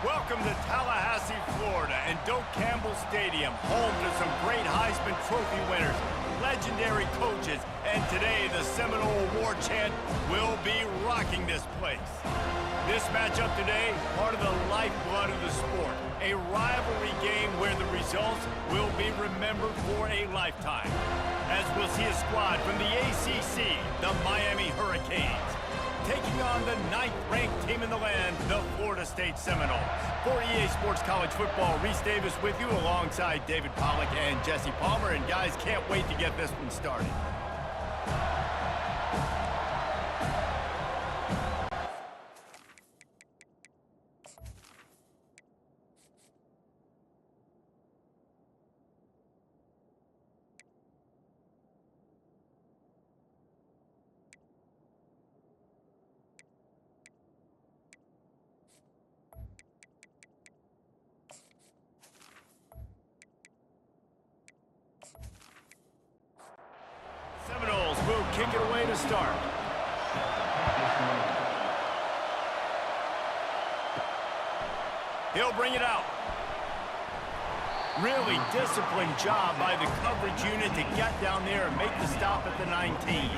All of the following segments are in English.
Welcome to Tallahassee, Florida, and Doak Campbell Stadium, home to some great Heisman Trophy winners, legendary coaches, and today the Seminole Award chant will be rocking this place. This matchup today, part of the lifeblood of the sport, a rivalry game where the results will be remembered for a lifetime, as we'll see a squad from the ACC, the Miami Hurricanes, taking on the 9th-ranked team in the land, the Florida State Seminoles. For EA Sports College Football, Reese Davis with you alongside David Pollack and Jesse Palmer. And guys, can't wait to get this one started. Seminoles will kick it away to start. He'll bring it out. Really disciplined job by the coverage unit to get down there and make the stop at the 19.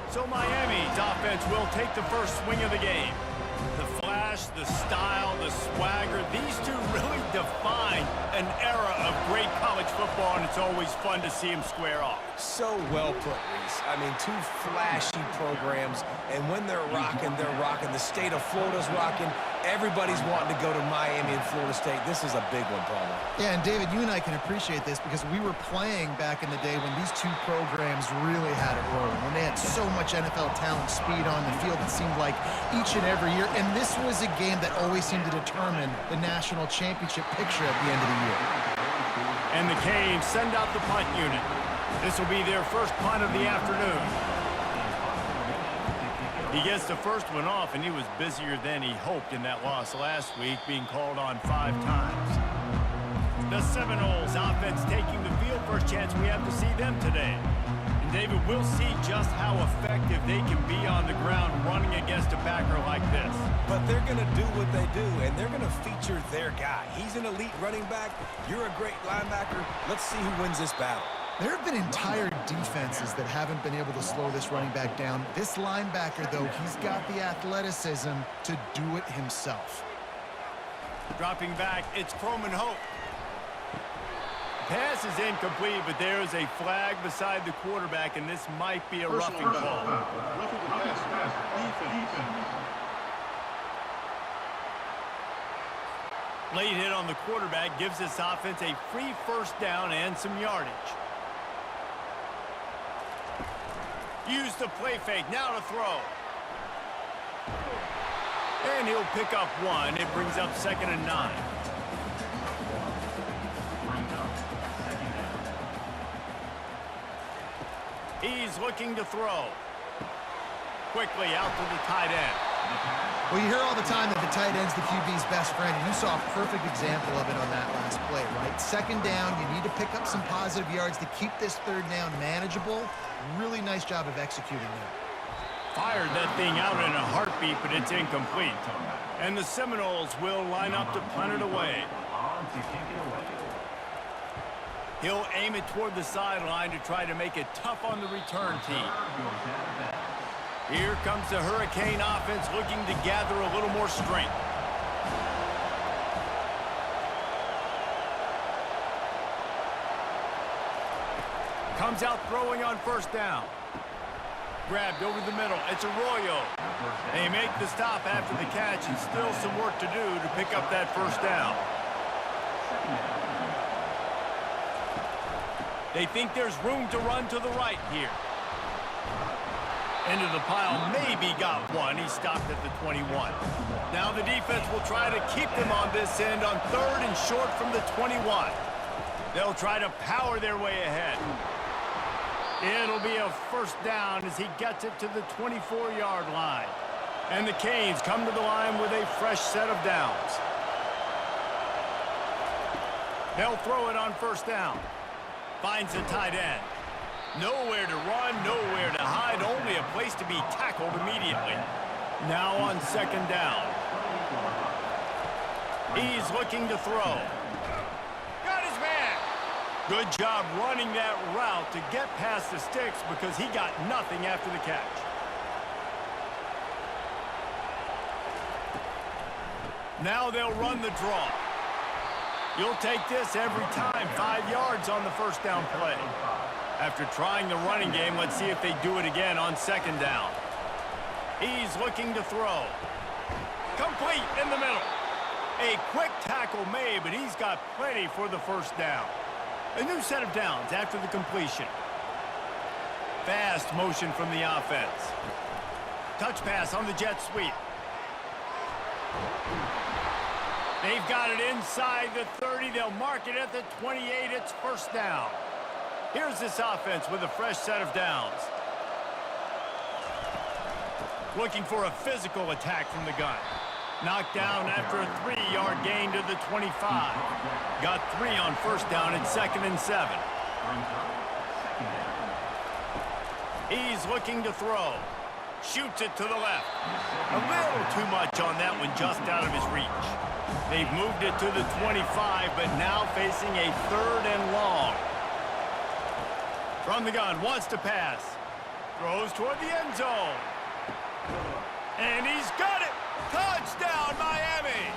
So Miami's offense will take the first swing of the game. The flash, the style, the swagger, these two really define an era of great college football, and it's always fun to see them square off. So well put, Reese. I mean, two flashy programs, and when they're rocking, they're rocking. The state of Florida's rocking. Everybody's wanting to go to Miami and Florida State. This is a big one, Palmer. Yeah, and David, you and I can appreciate this because we were playing back in the day when these two programs really had it rolling, when they had so much NFL talent, speed on the field, it seemed like each and every year. And this was a game that always seemed to determine the national championship picture at the end of the year. And the Canes send out the punt unit. This will be their first punt of the afternoon. He gets the first one off, and he was busier than he hoped in that loss last week, being called on 5 times. The Seminoles offense taking the field. First chance we have to see them today. And David, we'll see just how effective they can be on the ground running against a backer like this. But they're going to do what they do, and they're going to feature their guy. He's an elite running back. You're a great linebacker. Let's see who wins this battle. There have been entire defenses that haven't been able to slow this running back down. This linebacker, though, he's got the athleticism to do it himself. Dropping back, it's Croman Hope. Pass is incomplete, but there is a flag beside the quarterback, and this might be a roughing call. Late hit on the quarterback gives this offense a free first down and some yardage. Use the play fake, now to throw. And he'll pick up 1. It brings up 2nd and 9. He's looking to throw. Quickly out to the tight end. Well, you hear all the time that the tight end's the QB's best friend. You saw a perfect example of it on that last play, right? 2nd down, you need to pick up some positive yards to keep this 3rd down manageable. Really nice job of executing that. Fired that thing out in a heartbeat, but it's incomplete. And the Seminoles will line up to punt it away. He'll aim it toward the sideline to try to make it tough on the return team. Here comes the Hurricane offense looking to gather a little more strength. Comes out throwing on 1st down. Grabbed over the middle. It's Arroyo. They make the stop after the catch, and still some work to do to pick up that 1st down. They think there's room to run to the right here. Into the pile, maybe got 1. He stopped at the 21. Now the defense will try to keep them on this end on 3rd and short from the 21. They'll try to power their way ahead. It'll be a 1st down as he gets it to the 24-yard line. And the Canes come to the line with a fresh set of downs. They'll throw it on 1st down. Finds the tight end. Nowhere to run, nowhere to hide, only a place to be tackled immediately. Now on 2nd down. He's looking to throw. Got his man. Good job running that route to get past the sticks because he got nothing after the catch. Now they'll run the draw. You'll take this every time. 5 yards on the first down play. After trying the running game, let's see if they do it again on second down. He's looking to throw. Complete in the middle. A quick tackle made, but he's got plenty for the first down. A new set of downs after the completion. Fast motion from the offense. Touch pass on the jet sweep. They've got it inside the 30. They'll mark it at the 28. It's first down. Here's this offense with a fresh set of downs. Looking for a physical attack from the gun. Knocked down after a 3-yard gain to the 25. Got 3 on first down at 2nd and 7. He's looking to throw. Shoots it to the left. A little too much on that one, just out of his reach. They've moved it to the 25, but now facing a 3rd and long. From the gun, wants to pass. Throws toward the end zone. And he's got it! Touchdown, Miami!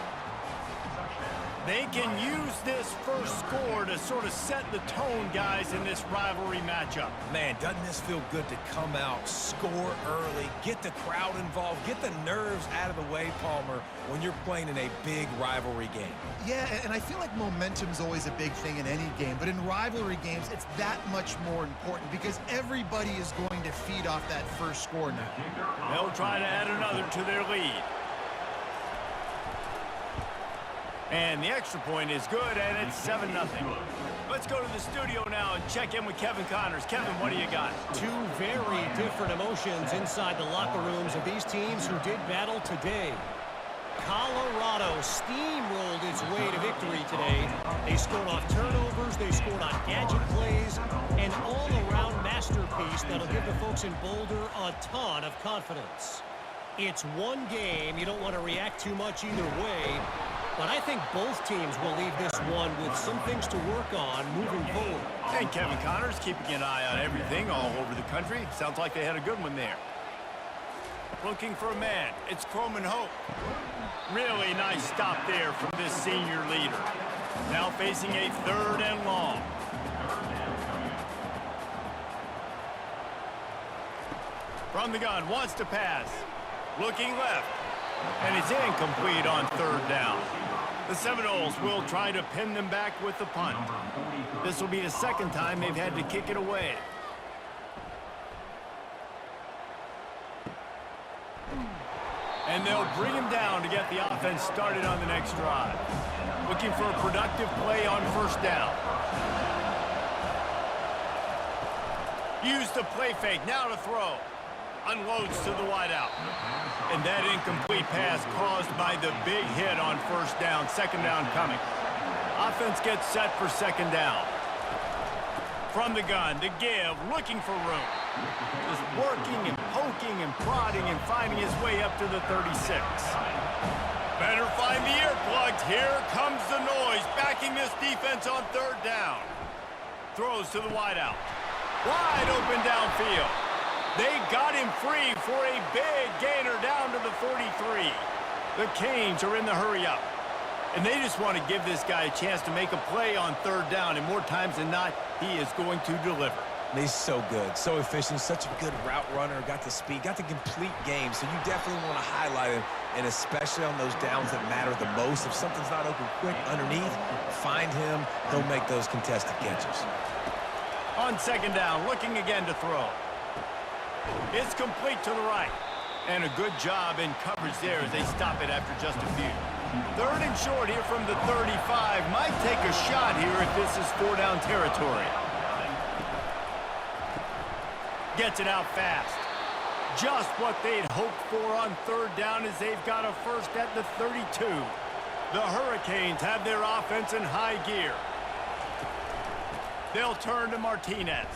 They can use this first score to sort of set the tone, guys, in this rivalry matchup. Man, doesn't this feel good to come out, score early, get the crowd involved, get the nerves out of the way, Palmer, when you're playing in a big rivalry game? Yeah, and I feel like momentum's always a big thing in any game, but in rivalry games, it's that much more important because everybody is going to feed off that first score now. They'll try to add another to their lead. And the extra point is good, and it's 7-0. Let's go to the studio now and check in with Kevin Connors. Kevin, what do you got? Two very different emotions inside the locker rooms of these teams who did battle today. Colorado steamrolled its way to victory today. They scored off turnovers, they scored on gadget plays, an all-around masterpiece that'll give the folks in Boulder a ton of confidence. It's one game, you don't want to react too much either way, but I think both teams will leave this one with some things to work on moving forward. And Kevin Connors keeping an eye on everything all over the country. Sounds like they had a good one there. Looking for a man. It's Croman Hope. Really nice stop there from this senior leader. Now facing a 3rd and long. From the gun, wants to pass. Looking left. And it's incomplete on 3rd down. The Seminoles will try to pin them back with the punt. This will be the 2nd time they've had to kick it away. And they'll bring him down to get the offense started on the next drive. Looking for a productive play on first down. Use the play fake, now to throw. Unloads to the wideout. And that incomplete pass caused by the big hit on first down. 2nd down coming. Offense gets set for 2nd down. From the gun, the give, looking for room. Just working and poking and prodding and finding his way up to the 36. Better find the earplugs. Here comes the noise, backing this defense on 3rd down. Throws to the wideout. Wide open downfield. They got him free for a big gainer down to the 43. The Canes are in the hurry-up. And they just want to give this guy a chance to make a play on 3rd down. And more times than not, he is going to deliver. He's so good, so efficient, such a good route runner, got the speed, got the complete game. So you definitely want to highlight him, and especially on those downs that matter the most. If something's not open quick underneath, find him. He'll make those contested catches. On 2nd down, looking again to throw. It's complete to the right. And a good job in coverage there as they stop it after just a few. 3rd and short here from the 35. Might take a shot here if this is 4-down territory. Gets it out fast. Just what they'd hoped for on 3rd down as they've got a first at the 32. The Hurricanes have their offense in high gear. They'll turn to Martinez.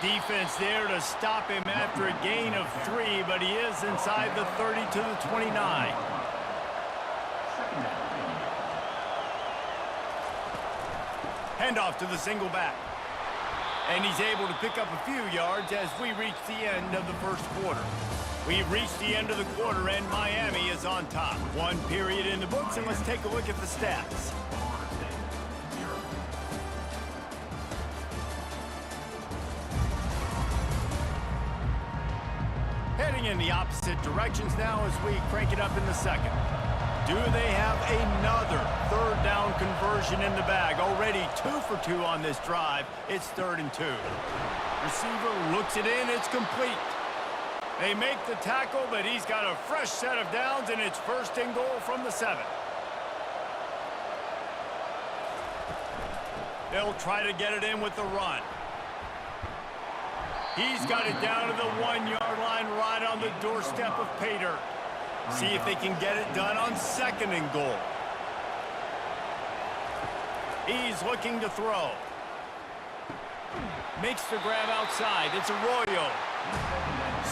Defense there to stop him after a gain of 3, but he is inside the 30 to the 29. Handoff to the single back. And he's able to pick up a few yards as we reach the end of the first quarter. We've reached the end of the quarter, and Miami is on top. One period in the books, and let's take a look at the stats. Heading in the opposite directions now as we crank it up in the second. Do they have another third down conversion in the bag? Already 2 for 2 on this drive. It's 3rd and 2. Receiver looks it in. It's complete. They make the tackle, but he's got a fresh set of downs, and it's 1st and goal from the 7. They'll try to get it in with the run. He's got it down to the 1-yard line right on the doorstep of pay dirt. See if they can get it done on 2nd and goal. He's looking to throw. Makes the grab outside. It's Arroyo.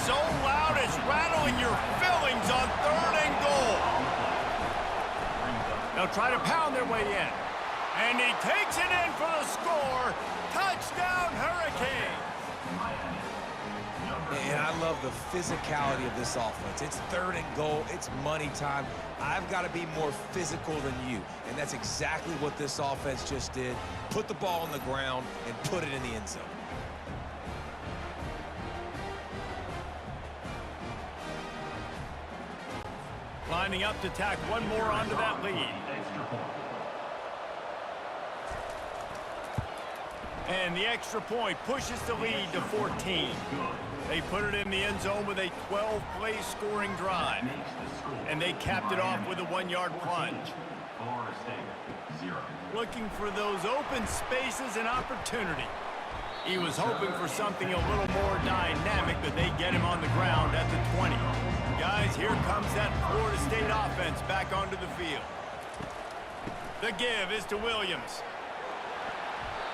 So loud it's rattling your fillings on 3rd and goal. They'll try to pound their way in. And he takes it in for the score. Touchdown, Hurricanes. And I love the physicality of this offense. It's 3rd and goal. It's money time. I've got to be more physical than you. And that's exactly what this offense just did. Put the ball on the ground and put it in the end zone. Lining up to tack one more onto that lead. And the extra point pushes the lead to 14. They put it in the end zone with a 12-play scoring drive. And they capped it off with a 1-yard plunge. Looking for those open spaces and opportunity. He was hoping for something a little more dynamic, but they get him on the ground at the 20. Guys, here comes that Florida State offense back onto the field. The give is to Williams.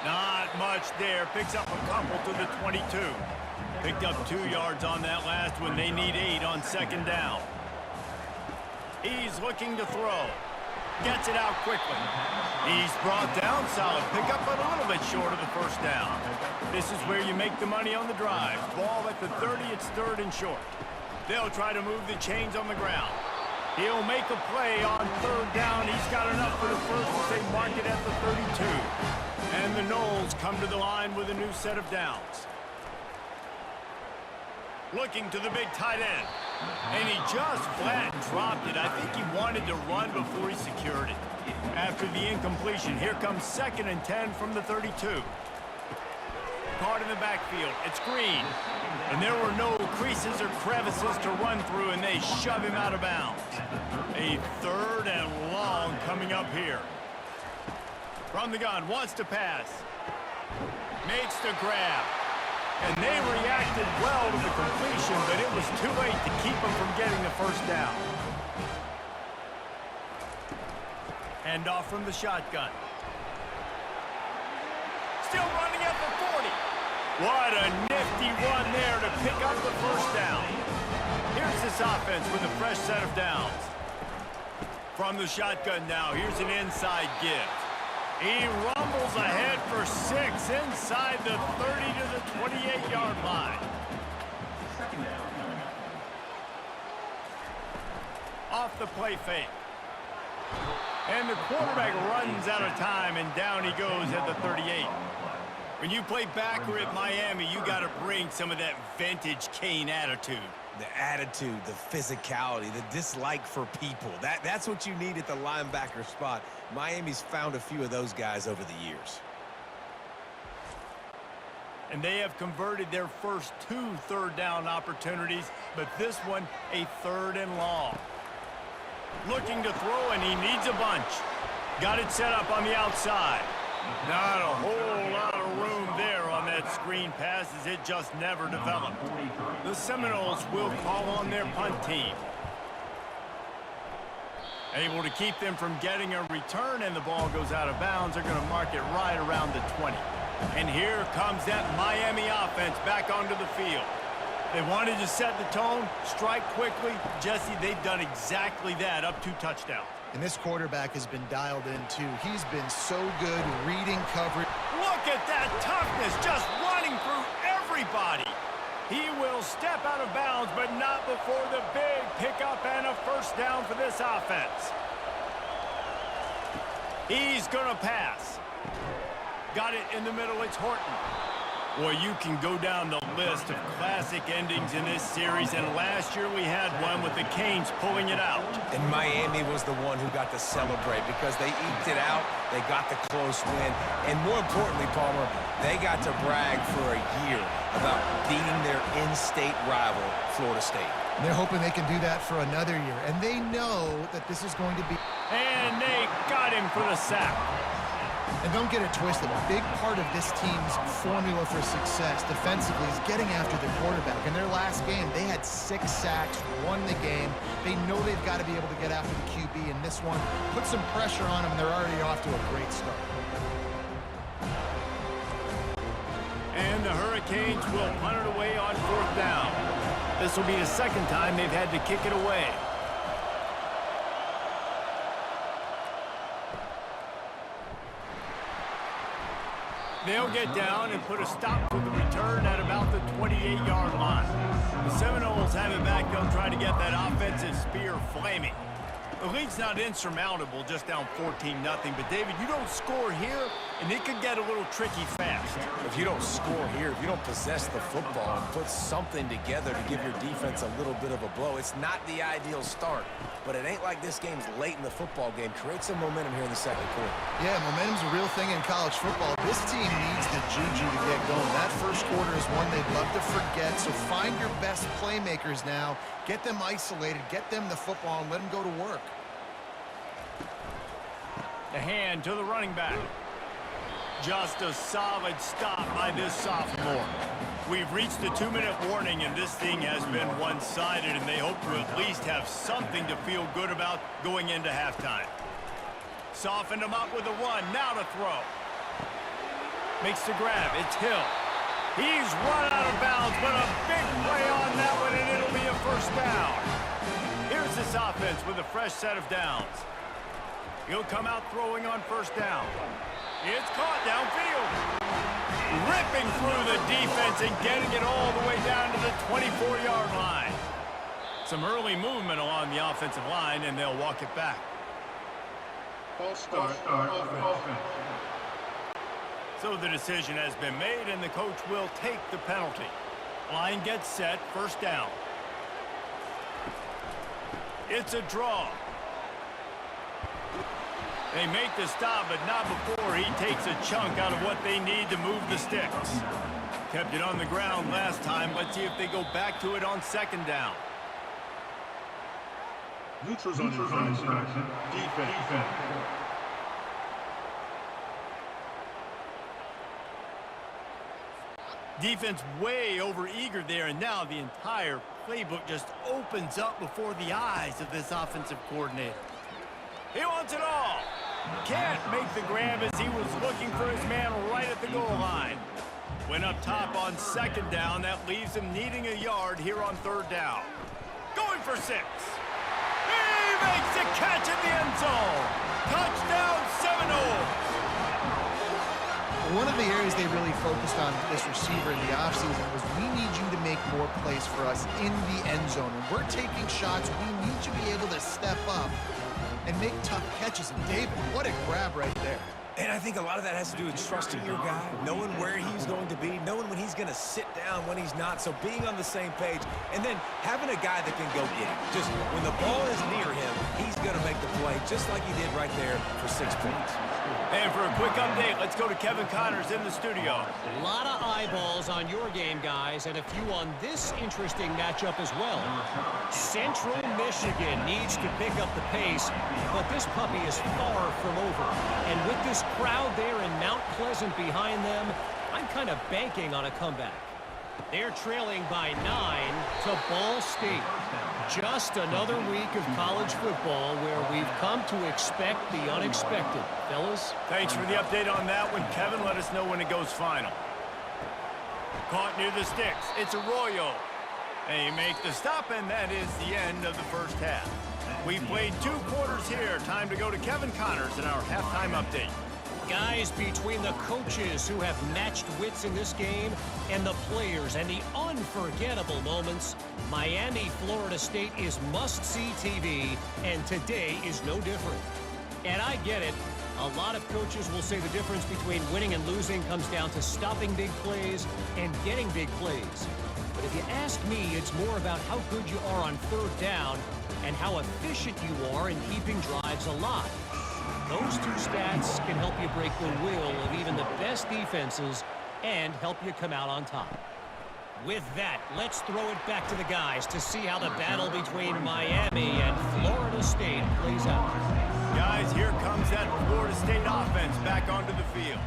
Not much there. Picks up a couple to the 22. Picked up 2 yards on that last one. They need 8 on 2nd down. He's looking to throw. Gets it out quickly. He's brought down solid. Pick up but a little bit short of the 1st down. This is where you make the money on the drive. Ball at the 30. It's 3rd and short. They'll try to move the chains on the ground. He'll make a play on 3rd down. He's got enough for the first as they mark it at the 32. And the Noles come to the line with a new set of downs. Looking to the big tight end. And he just flat dropped it. I think he wanted to run before he secured it. After the incompletion, here comes 2nd and 10 from the 32. Caught in the backfield. It's Green. And there were no creases or crevices to run through, and they shove him out of bounds. A 3rd and long coming up here. From the gun, wants to pass. Makes the grab. And they reacted well to the completion, but it was too late to keep them from getting the 1st down. Handoff from the shotgun. Still running at the 40. What a nifty run there to pick up the 1st down. Here's this offense with a fresh set of downs. From the shotgun now, here's an inside give. He rumbles ahead for 6 inside the 30 to the 28-yard line. Off the play fake. And the quarterback runs out of time, and down he goes at the 38. When you play backer at Miami, you got to bring some of that vintage Kane attitude. The attitude, the physicality, the dislike for people. That's what you need at the linebacker spot. Miami's found a few of those guys over the years. And they have converted their first 2 3rd down opportunities, but this one a 3rd and long. Looking to throw, and he needs a bunch. Got it set up on the outside. Not a whole lot of room there on that screen pass as it just never developed. The Seminoles will call on their punt team. Able to keep them from getting a return, and the ball goes out of bounds. They're going to mark it right around the 20. And here comes that Miami offense back onto the field. They wanted to set the tone, strike quickly. Jesse, they've done exactly that, up 2 touchdowns. And this quarterback has been dialed in, too. He's been so good reading coverage. Look at that toughness, just running through everybody. He will step out of bounds, but not before the big pickup and a first down for this offense. He's going to pass. Got it in the middle. It's Horton. Well, you can go down the list of classic endings in this series, and last year we had one with the Canes pulling it out. And Miami was the one who got to celebrate because they eked it out, they got the close win, and more importantly, Palmer, they got to brag for a year about beating their in-state rival, Florida State. And they're hoping they can do that for another year, and they know that this is going to be... And they got him for the sack. And don't get it twisted. A big part of this team's formula for success defensively is getting after the quarterback. In their last game, they had 6 sacks, won the game. They know they've got to be able to get after the QB in this one. Put some pressure on them, and they're already off to a great start. And the Hurricanes will punt it away on 4th down. This will be the second time they've had to kick it away. They'll get down and put a stop to the return at about the 28-yard line. The Seminoles have it back. They'll try to get that offensive spear flaming. The lead's not insurmountable, just down 14-0. But, David, you don't score here, and it could get a little tricky fast. If you don't score here, if you don't possess the football and put something together to give your defense a little bit of a blow, it's not the ideal start. But it ain't like this game's late in the football game. Create some momentum here in the second quarter. Yeah, momentum's a real thing in college football. This team needs the juju to get going. That first quarter is one they'd love to forget, so find your best playmakers now. Get them isolated, get them the football, and let them go to work. The hand to the running back. Just a solid stop by this sophomore. We've reached the 2-minute warning, and this thing has been one-sided, and they hope to at least have something to feel good about going into halftime. Softened him up with a run. Now to throw. Makes the grab. It's Hill. He's run out of bounds, but a big play on that one, and it'll be a first down. Here's this offense with a fresh set of downs. He'll come out throwing on first down. It's caught downfield. Ripping through the defense and getting it all the way down to the 24-yard line. Some early movement along the offensive line, and they'll walk it back. False start, offense. So the decision has been made, and the coach will take the penalty. Line gets set, first down. It's a draw. They make the stop, but not before he takes a chunk out of what they need to move the sticks. Kept it on the ground last time. Let's see if they go back to it on second down. Neutrals on defense. Defense way over-eager there, and now the entire playbook just opens up before the eyes of this offensive coordinator. He wants it all. Can't make the grab as he was looking for his man right at the goal line. Went up top on second down. That leaves him needing a yard here on third down. Going for 6. He makes the catch in the end zone. Touchdown Seminoles. One of the areas they really focused on with this receiver in the offseason was we need you to make more plays for us in the end zone. When we're taking shots, we need you to be able to step up and make tough catches. And David, what a grab right there. And I think a lot of that has to do with trusting your guy, knowing where he's going to be, knowing when he's going to sit down, when he's not. So being on the same page, and then having a guy that can go get it. Just when the ball is near him, he's going to make the play, just like he did right there for 6 points. And for a quick update, let's go to Kevin Connors in the studio. A lot of eyeballs on your game, guys, and a few on this interesting matchup as well. Central Michigan needs to pick up the pace, but this puppy is far from over. And with this crowd there in Mount Pleasant behind them, I'm kind of banking on a comeback. They're trailing by 9 to Ball State. Just another week of college football where we've come to expect the unexpected. Fellas? Thanks for the update on that one, Kevin. Let us know when it goes final. Caught near the sticks. It's Arroyo. They make the stop, and that is the end of the first half. We played 2 quarters here. Time to go to Kevin Connors in our halftime update. Guys, between the coaches who have matched wits in this game and the players and the unforgettable moments, Miami, Florida State is must-see TV, and today is no different. And I get it. A lot of coaches will say the difference between winning and losing comes down to stopping big plays and getting big plays. But if you ask me, it's more about how good you are on third down and how efficient you are in keeping drives alive. Those 2 stats can help you break the will of even the best defenses and help you come out on top. With that, let's throw it back to the guys to see how the battle between Miami and Florida State plays out. Guys, here comes that Florida State offense back onto the field.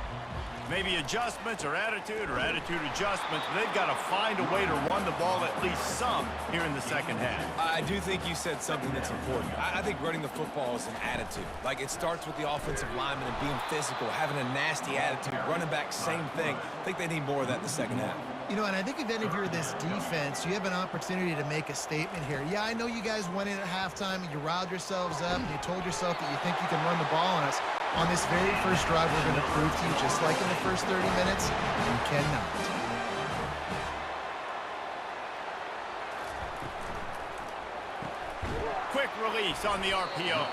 Maybe adjustments or attitude adjustments, but they've got to find a way to run the ball at least some here in the second half. I do think you said something that's important. I think running the football is an attitude. Like, it starts with the offensive lineman and being physical, having a nasty attitude. Running back, same thing. I think they need more of that in the second half. You know, and I think then if you're this defense, you have an opportunity to make a statement here. Yeah, I know you guys went in at halftime and you riled yourselves up and you told yourself that you think you can run the ball on us. On this very first drive, we're going to prove to you, just like in the first 30 minutes, you cannot. Quick release on the RPO.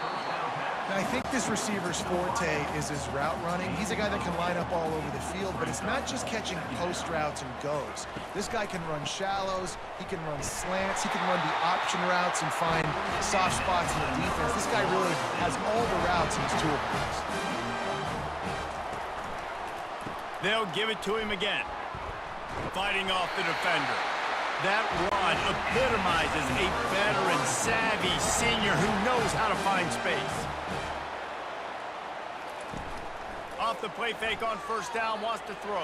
Now, I think this receiver's forte is his route running. He's a guy that can line up all over the field, but it's not just catching post routes and goes. This guy can run shallows, he can run slants, he can run the option routes and find soft spots in the defense. This guy really has all the routes in his toolbox. They'll give it to him again. Fighting off the defender. That run epitomizes a veteran, savvy senior who knows how to find space. Off the play fake on first down, wants to throw.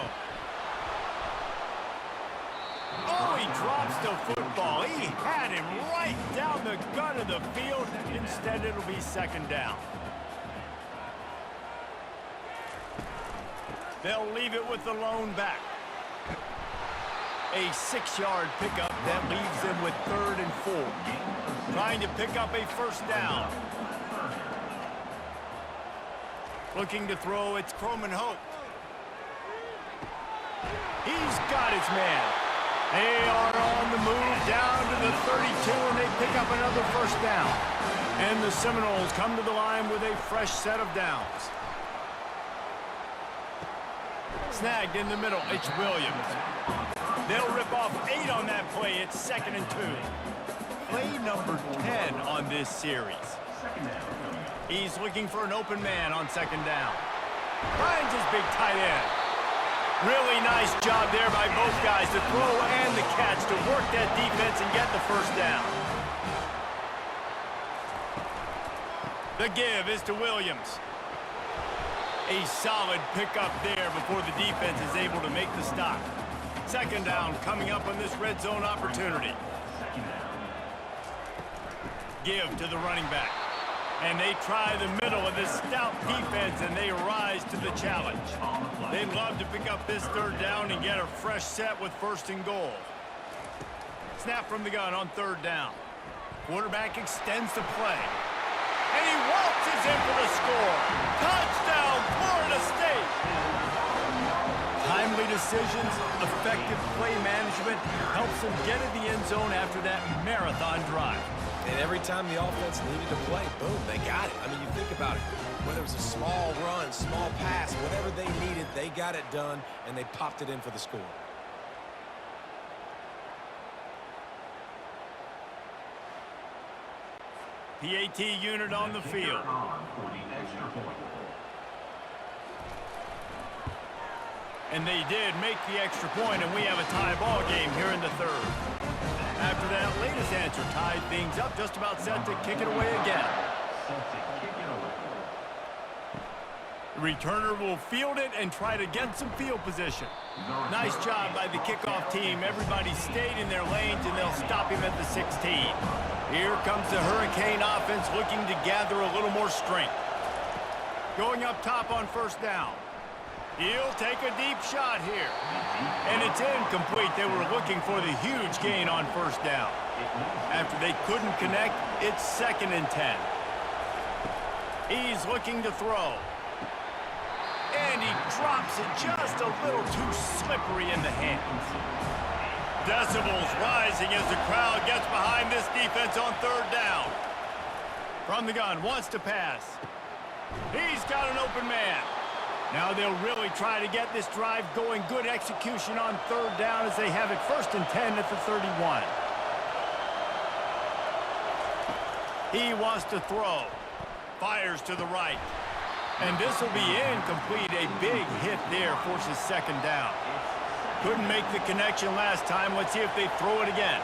Oh, he drops the football. He had him right down the gut of the field. Instead, it'll be second down. They'll leave it with the lone back. A 6-yard pickup that leaves them with 3rd and 4. Trying to pick up a first down. Looking to throw, it's Croman Hope. He's got his man. They are on the move down to the 32, and they pick up another first down. And the Seminoles come to the line with a fresh set of downs. Snagged in the middle, it's Williams. They'll rip off 8 on that play. It's 2nd and 2. Play number 10 on this series. He's looking for an open man on second down. Finds his big tight end. Really nice job there by both guys to throw and the catch to work that defense and get the first down. The give is to Williams. A solid pickup there before the defense is able to make the stop. Second down coming up on this red zone opportunity. Give to the running back. And they try the middle of this stout defense, and they rise to the challenge. They'd love to pick up this third down and get a fresh set with 1st and goal. Snap from the gun on 3rd down. Quarterback extends the play. And he waltzes in for the score. Touchdown, Florida State! Timely decisions, effective play management helps them get in the end zone after that marathon drive. And every time the offense needed to play, boom, they got it. I mean, you think about it. Whether it was a small run, small pass, whatever they needed, they got it done, and they popped it in for the score. PAT unit on the field. And they did make the extra point, and we have a tie ball game here in the 3rd. After that latest answer tied things up, just about set to kick it away again. The returner will field it and try to get some field position. Nice job by the kickoff team. Everybody stayed in their lanes, and they'll stop him at the 16. Here comes the Hurricane offense looking to gather a little more strength. Going up top on first down. He'll take a deep shot here. And it's incomplete. They were looking for the huge gain on first down. After they couldn't connect, it's 2nd and 10. He's looking to throw. And he drops it just a little too slippery in the hands. Decibels rising as the crowd gets behind this defense on 3rd down. From the gun, wants to pass. He's got an open man. Now they'll really try to get this drive going. Good execution on 3rd down as they have it 1st and 10 at the 31. He wants to throw. Fires to the right. And this will be incomplete. A big hit there forces 2nd down. Couldn't make the connection last time. Let's see if they throw it again.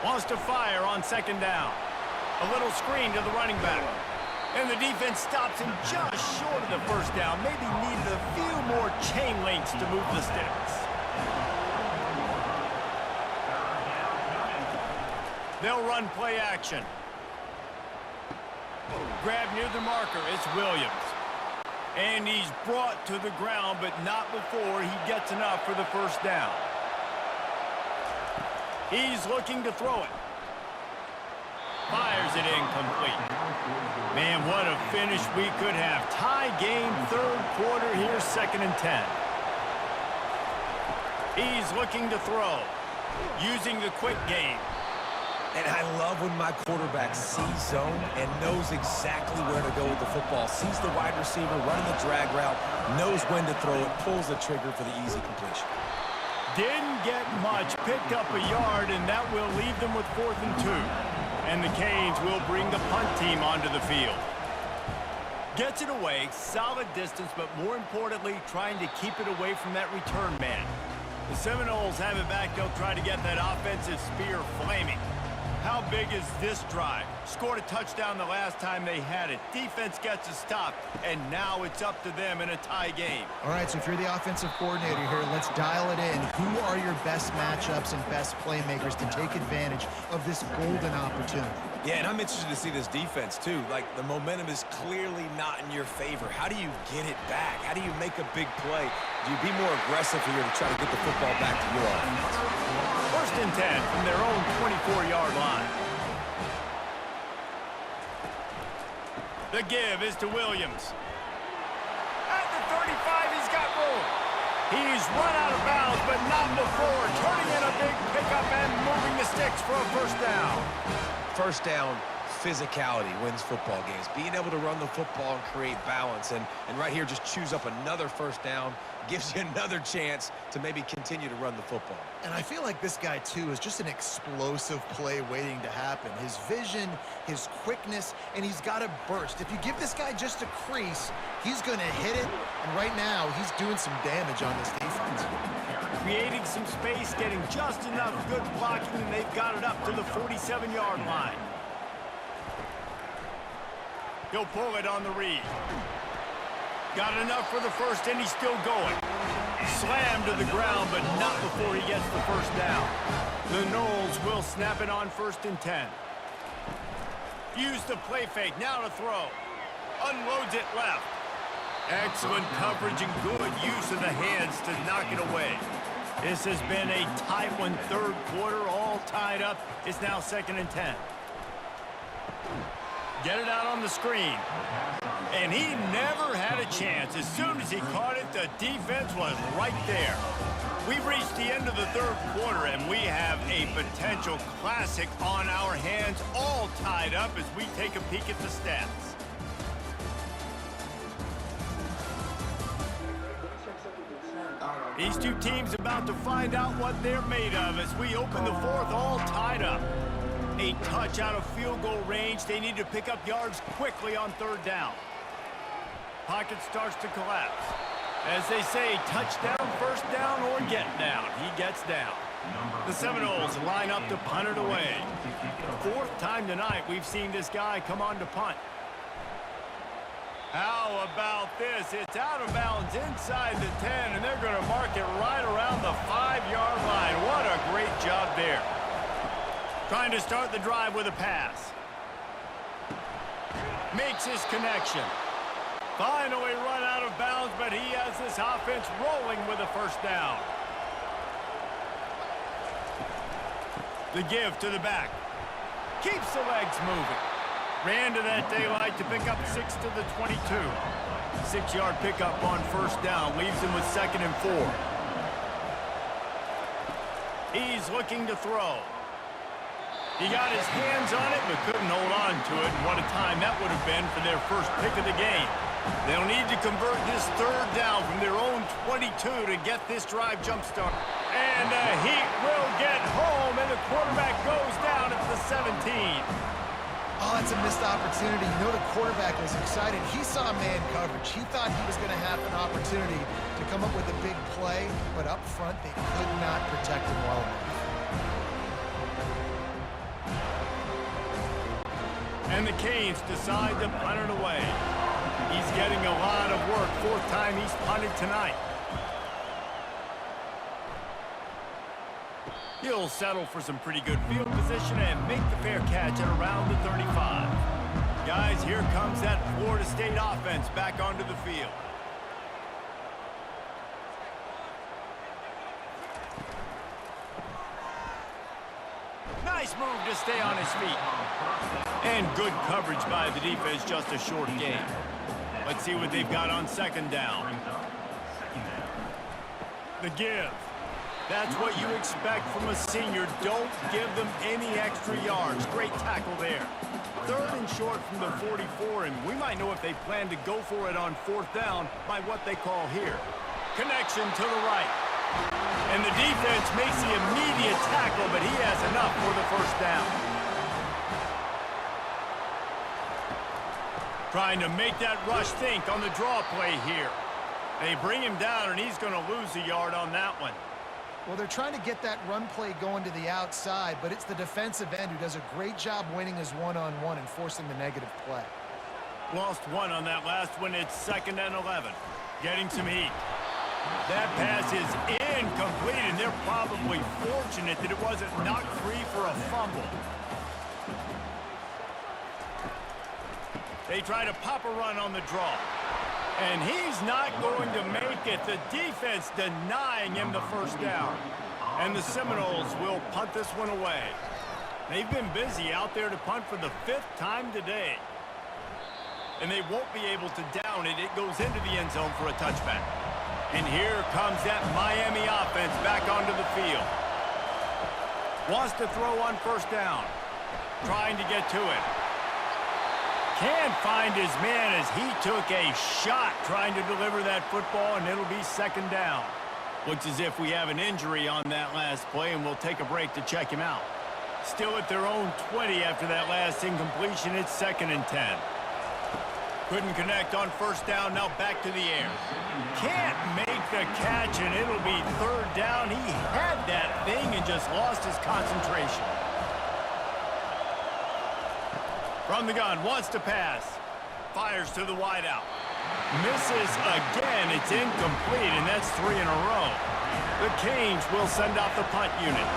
Wants to fire on 2nd down. A little screen to the running back. And the defense stops him just short of the 1st down. Maybe needed a few more chain links to move the sticks. They'll run play action. Grab near the marker, it's Williams. And he's brought to the ground, but not before he gets enough for the 1st down. He's looking to throw it. Fires it incomplete. Man, what a finish we could have. Tie game, 3rd quarter here, 2nd and 10. He's looking to throw, using the quick game. And I love when my quarterback sees zone and knows exactly where to go with the football. Sees the wide receiver running the drag route, knows when to throw it, pulls the trigger for the easy completion. Didn't get much, picked up a yard, and that will leave them with 4th and 2. And the Canes will bring the punt team onto the field. Gets it away, solid distance, but more importantly, trying to keep it away from that return man. The Seminoles have it back. They'll try to get that offensive spear flaming. How big is this drive? Scored a touchdown the last time they had it. Defense gets a stop, and now it's up to them in a tie game. All right, so if you're the offensive coordinator here, let's dial it in. Who are your best matchups and best playmakers to take advantage of this golden opportunity? Yeah, and I'm interested to see this defense, too. Like, the momentum is clearly not in your favor. How do you get it back? How do you make a big play? Do you be more aggressive here to try to get the football back to your offense? 1st and 10 from their own 24-yard line. The give is to Williams. At the 35, he's got room. He's run out of bounds, but not before. Turning in a big pickup and moving the sticks for a 1st down. 1st down, physicality wins football games. Being able to run the football and create balance. And right here, just choose up another 1st down. Gives you another chance to maybe continue to run the football. And I feel like this guy, too, is just an explosive play waiting to happen. His vision, his quickness, and he's got a burst. If you give this guy just a crease, he's going to hit it. And right now, he's doing some damage on this defense. Creating some space, getting just enough good blocking, and they've got it up to the 47-yard line. He'll pull it on the read. Got enough for the 1st, and he's still going. Slammed to the ground, but not before he gets the 1st down. The Noles will snap it on 1st and 10. Use the play fake, now to throw. Unloads it left. Excellent coverage and good use of the hands to knock it away. This has been a tight one, 3rd quarter, all tied up. It's now 2nd and 10. Get it out on the screen. And he never had a chance. As soon as he caught it, the defense was right there. We've reached the end of the 3rd quarter, and we have a potential classic on our hands, all tied up as we take a peek at the stats. These two teams about to find out what they're made of as we open the 4th, all tied up. A touch out of field goal range. They need to pick up yards quickly on 3rd down. Pocket starts to collapse. As they say, touchdown, 1st down, or get down. He gets down. The Seminoles line up to punt it away. 4th time tonight we've seen this guy come on to punt. How about this? It's out of bounds inside the 10, and they're going to mark it right around the 5-yard line. What a great job there. Trying to start the drive with a pass. Makes his connection. Finally run out of bounds, but he has this offense rolling with a 1st down. The give to the back. Keeps the legs moving. Ran to that daylight to pick up 6 to the 22. 6-yard pickup on first down. Leaves him with 2nd and 4. He's looking to throw. He got his hands on it, but couldn't hold on to it. And what a time that would have been for their first pick of the game. They'll need to convert this 3rd down from their own 22 to get this drive jump-started. And the Heat will get home, and the quarterback goes down at the 17. Oh, it's a missed opportunity. You know the quarterback was excited. He saw man coverage. He thought he was going to have an opportunity to come up with a big play, but up front they could not protect him well enough. And the Canes decide to punt it away. He's getting a lot of work. 4th time he's punted tonight. He'll settle for some pretty good field position and make the fair catch at around the 35. Guys, here comes that Florida State offense back onto the field. Nice move to stay on his feet. And good coverage by the defense, just a short gain. Let's see what they've got on 2nd down. The give. That's what you expect from a senior. Don't give them any extra yards. Great tackle there. 3rd and short from the 44, and we might know if they plan to go for it on 4th down by what they call here. Connection to the right. And the defense makes the immediate tackle, but he has enough for the 1st down. Trying to make that rush think on the draw play here. They bring him down, and he's going to lose a yard on that one. Well, they're trying to get that run play going to the outside, but it's the defensive end who does a great job winning his one-on-one and forcing the negative play. Lost 1 on that last one. It's 2nd and 11. Getting some heat. That pass is incomplete, and they're probably fortunate that it wasn't knocked free for a fumble. They try to pop a run on the draw. And he's not going to make it. The defense denying him the 1st down. And the Seminoles will punt this one away. They've been busy out there to punt for the 5th time today. And they won't be able to down it. It goes into the end zone for a touchback. And here comes that Miami offense back onto the field. Wants to throw on 1st down. Trying to get to it. Can't find his man as he took a shot trying to deliver that football, and it'll be 2nd down. Looks as if we have an injury on that last play, and we'll take a break to check him out. Still at their own 20 after that last incompletion. It's 2nd and 10. Couldn't connect on 1st down. Now back to the air. Can't make the catch, and it'll be 3rd down. He had that thing and just lost his concentration. From the gun, wants to pass. Fires to the wideout. Misses again. It's incomplete, and that's 3 in a row. The Canes will send out the punt unit.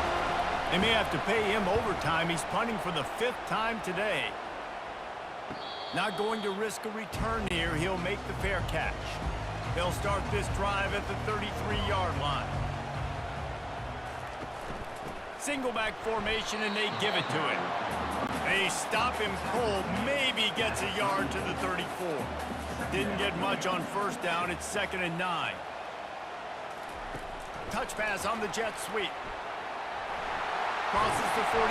They may have to pay him overtime. He's punting for the 5th time today. Not going to risk a return here. He'll make the fair catch. They'll start this drive at the 33-yard line. Single back formation, and they give it to him. They stop him cold, maybe gets a yard to the 34. Didn't get much on 1st down. It's 2nd and 9. Touch pass on the jet sweep. Crosses the 45.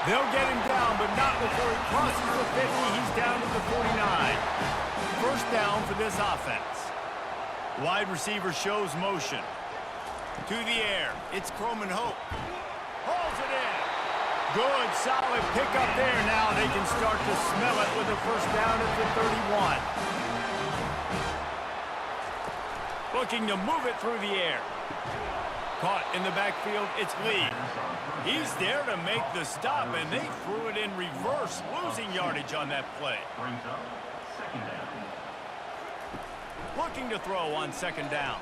They'll get him down, but not before he crosses the 50. He's down to the 49. 1st down for this offense. Wide receiver shows motion. To the air. It's Croman Hope. Hauls it in. Good, solid pickup there. Now they can start to smell it with a 1st down at the 31. Looking to move it through the air. Caught in the backfield, it's Lee. He's there to make the stop, and they threw it in reverse, losing yardage on that play. Looking to throw on 2nd down.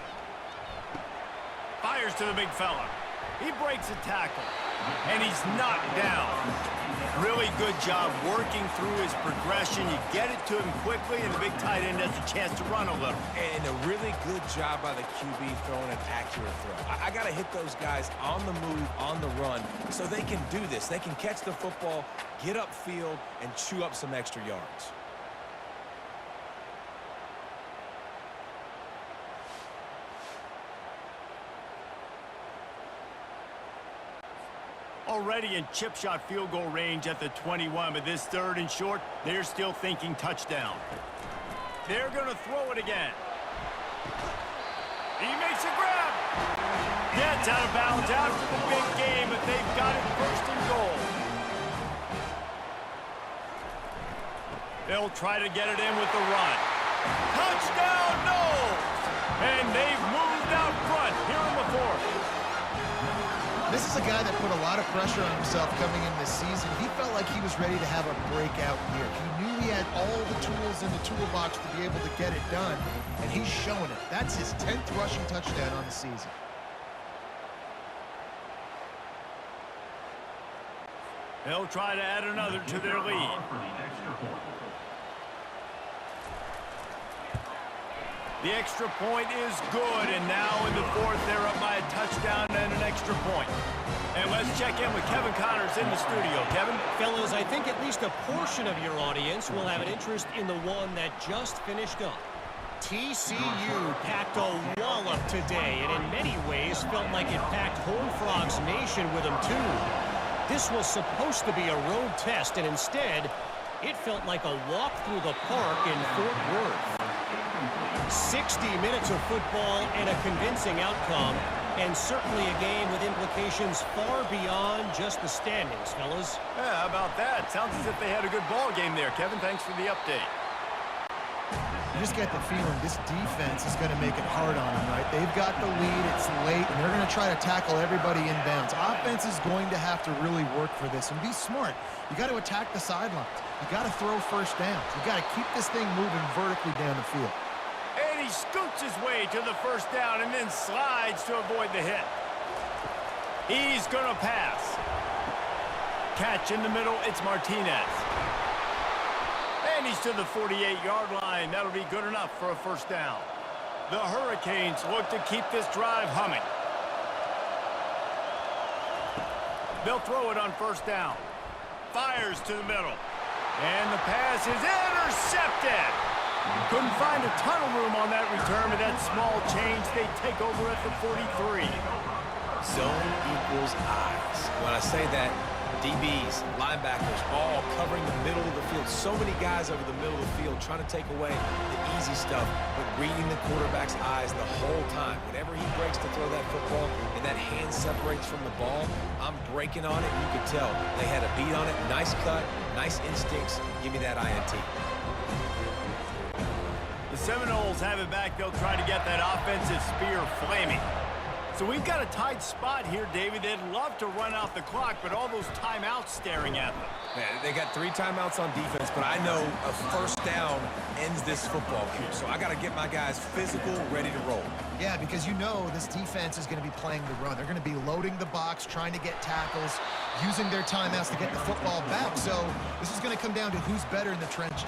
Fires to the big fella. He breaks a tackle. and he's knocked down. Really good job working through his progression. You get it to him quickly, and the big tight end has a chance to run a little. And a really good job by the QB throwing an accurate throw. I got to hit those guys on the move, on the run, so they can do this. They can catch the football, get upfield, and chew up some extra yards. Already in chip shot field goal range at the 21, but this 3rd and short, they're still thinking touchdown. They're going to throw it again. He makes a grab. Gets out of bounds after the big game, but they've got it 1st and goal. They'll try to get it in with the run. Touchdown, Knowles! And they've moved out front here in the 4th. This is a guy that put a lot of pressure on himself coming in this season. He felt like he was ready to have a breakout year. He knew he had all the tools in the toolbox to be able to get it done, and he's showing it. That's his 10th rushing touchdown on the season. They'll try to add another to their lead. The extra point is good, and now in the 4th, they're up by a touchdown and an extra point. And let's check in with Kevin Connors in the studio. Kevin? Fellas, I think at least a portion of your audience will have an interest in the one that just finished up. TCU packed a wallop today, and in many ways felt like it packed Horned Frogs Nation with them too. This was supposed to be a road test, and instead, it felt like a walk through the park in Fort Worth. 60 minutes of football and a convincing outcome, and certainly a game with implications far beyond just the standings, fellas. Yeah, how about that? Sounds as if they had a good ball game there. Kevin, thanks for the update. You just get the feeling this defense is going to make it hard on them, right? They've got the lead, it's late, and they're going to try to tackle everybody inbounds. Offense is going to have to really work for this and be smart. You got to attack the sidelines. You got to throw 1st downs. You got to keep this thing moving vertically down the field. And he scoots his way to the 1st down and then slides to avoid the hit. He's going to pass. Catch in the middle, it's Martinez. And he's to the 48-yard line. That'll be good enough for a 1st down. The Hurricanes look to keep this drive humming. They'll throw it on 1st down. Fires to the middle. And the pass is intercepted. Couldn't find a ton of room on that return, but that small change, they take over at the 43. Zone equals eyes. When I say that, DBs, linebackers, all covering the middle of the field. So many guys over the middle of the field trying to take away the easy stuff, but reading the quarterback's eyes the whole time. Whenever he breaks to throw that football and that hand separates from the ball, I'm breaking on it. You could tell they had a beat on it. Nice cut, nice instincts. Give me that INT. The Seminoles have it back. They'll try to get that offensive spear flaming. So we've got a tight spot here, David. They'd love to run out the clock, but all those timeouts staring at them. Man, they got 3 timeouts on defense, but I know a 1st down ends this football game. So I got to get my guys physical, ready to roll. Yeah, because you know this defense is going to be playing the run. They're going to be loading the box, trying to get tackles, using their timeouts to get the football back. So this is going to come down to who's better in the trenches.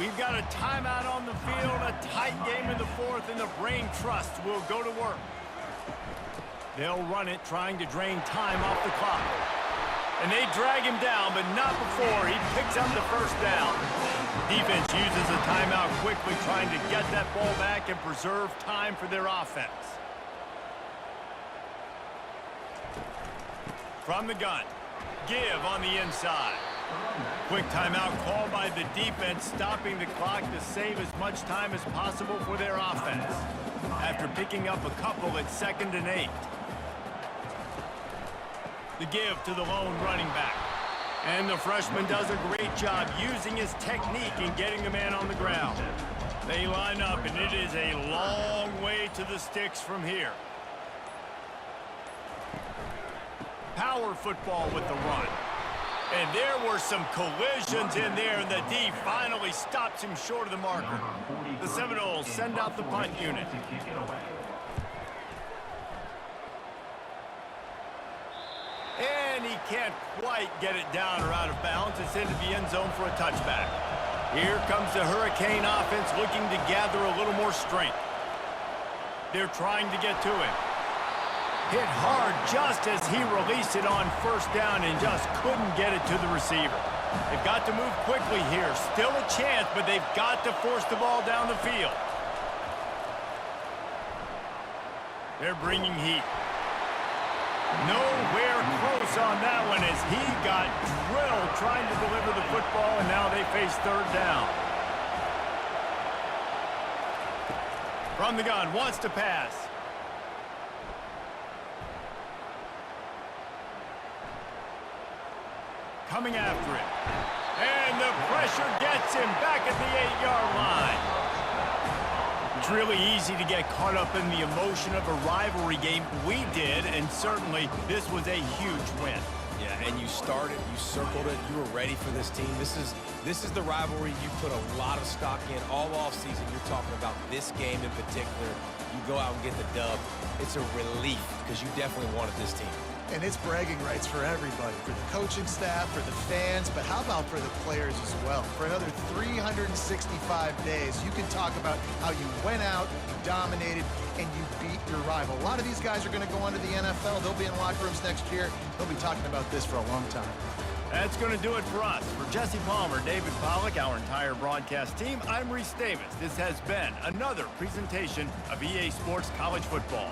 We've got a timeout on the field, a tight game in the 4th, and the Brain Trust will go to work. They'll run it, trying to drain time off the clock. And they drag him down, but not before he picks up the 1st down. Defense uses a timeout quickly, trying to get that ball back and preserve time for their offense. From the gun, give on the inside. Quick timeout called by the defense, stopping the clock to save as much time as possible for their offense. After picking up a couple at 2nd and 8. The give to the lone running back. And the freshman does a great job using his technique and getting the man on the ground. They line up, and it is a long way to the sticks from here. Power football with the run. And there were some collisions in there, and the D finally stops him short of the marker. The Seminoles send out the punt unit. he can't quite get it down or out of bounds. It's into the end zone for a touchback. Here comes the Hurricane offense looking to gather a little more strength. They're trying to get to him. Hit hard just as he released it on first down and just couldn't get it to the receiver. They've got to move quickly here. Still a chance, but they've got to force the ball down the field. They're bringing heat. Nowhere close on that one as he got drilled trying to deliver the football, and now they face third down. From the gun, wants to pass. Coming after it. And the pressure gets him back at the 8-yard line. It's really easy to get caught up in the emotion of a rivalry game. We did, and certainly this was a huge win. Yeah, and you started, you circled it, you were ready for this team. This is the rivalry you put a lot of stock in all offseason. You're talking about this game in particular. You go out and get the dub. It's a relief because you definitely wanted this team. And it's bragging rights for everybody, for the coaching staff, for the fans, but how about for the players as well? For another 365 days, you can talk about how you went out, you dominated, and you beat your rival. A lot of these guys are going to go on to the NFL. They'll be in locker rooms next year. They'll be talking about this for a long time. That's going to do it for us. For Jesse Palmer, David Pollack, our entire broadcast team, I'm Reese Davis. This has been another presentation of EA Sports College Football.